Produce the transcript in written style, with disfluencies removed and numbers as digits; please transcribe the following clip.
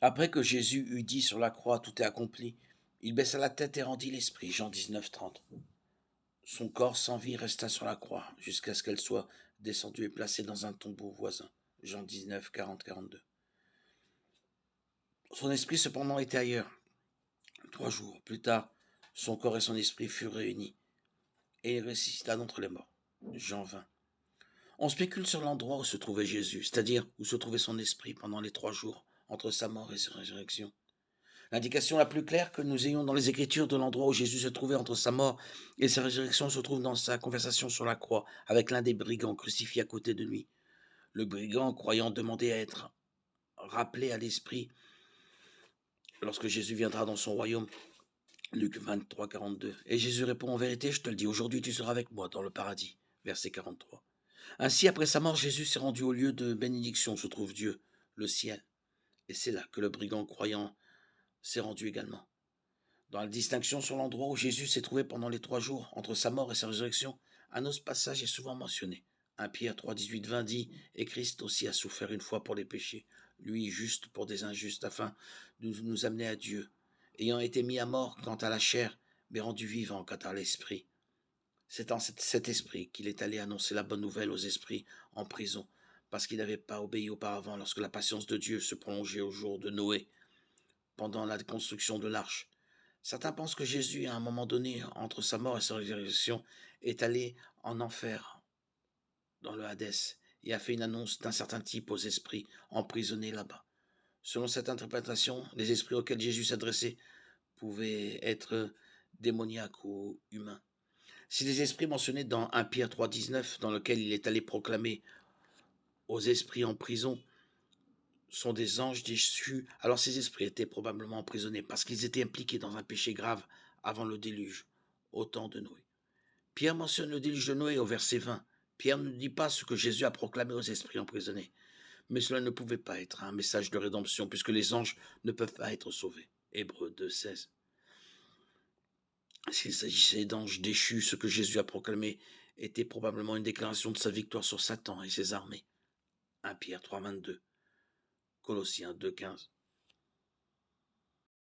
Après que Jésus eut dit sur la croix: «Tout est accompli», il baissa la tête et rendit l'esprit. Jean 19:30. Son corps sans vie resta sur la croix jusqu'à ce qu'elle soit descendue et placée dans un tombeau voisin. Jean 19, 40, 42. Son esprit cependant était ailleurs. 3 jours plus tard, son corps et son esprit furent réunis, et il ressuscita d'entre les morts. Jean 20. On spécule sur l'endroit où se trouvait Jésus, c'est-à-dire où se trouvait son esprit pendant les 3 jours entre sa mort et sa résurrection. L'indication la plus claire que nous ayons dans les Écritures de l'endroit où Jésus se trouvait entre sa mort et sa résurrection se trouve dans sa conversation sur la croix avec l'un des brigands crucifiés à côté de lui. Le brigand, croyant demander à être rappelé à l'esprit lorsque Jésus viendra dans son royaume. Luc 23, 42. Et Jésus répond: en vérité, je te le dis, aujourd'hui tu seras avec moi dans le paradis. Verset 43. Ainsi, après sa mort, Jésus s'est rendu au lieu de bénédiction où se trouve Dieu, le ciel. Et c'est là que le brigand croyant s'est rendu également. Dans la distinction sur l'endroit où Jésus s'est trouvé pendant les 3 jours, entre sa mort et sa résurrection, un autre passage est souvent mentionné. 1 Pierre 3, 18, 20 dit: et Christ aussi a souffert une fois pour les péchés, lui juste pour des injustes, afin de nous amener à Dieu, ayant été mis à mort quant à la chair, mais rendu vivant quant à l'esprit. C'est en cet esprit qu'il est allé annoncer la bonne nouvelle aux esprits en prison, parce qu'ils n'avaient pas obéi auparavant lorsque la patience de Dieu se prolongeait au jour de Noé, pendant la construction de l'arche. Certains pensent que Jésus, à un moment donné, entre sa mort et sa résurrection, est allé en enfer, dans le Hadès, et a fait une annonce d'un certain type aux esprits emprisonnés là-bas. Selon cette interprétation, les esprits auxquels Jésus s'adressait pouvaient être démoniaques ou humains. Si les esprits mentionnés dans 1 Pierre 3, 19, dans lequel il est allé proclamer aux esprits en prison, sont des anges déchus, alors ces esprits étaient probablement emprisonnés parce qu'ils étaient impliqués dans un péché grave avant le déluge, au temps de Noé. Pierre mentionne le déluge de Noé au verset 20. Pierre ne dit pas ce que Jésus a proclamé aux esprits emprisonnés, mais cela ne pouvait pas être un message de rédemption puisque les anges ne peuvent pas être sauvés. Hébreux 2, 16. S'il s'agissait d'anges déchus, ce que Jésus a proclamé était probablement une déclaration de sa victoire sur Satan et ses armées. 1 Pierre 3, 22. Colossiens 2, 15.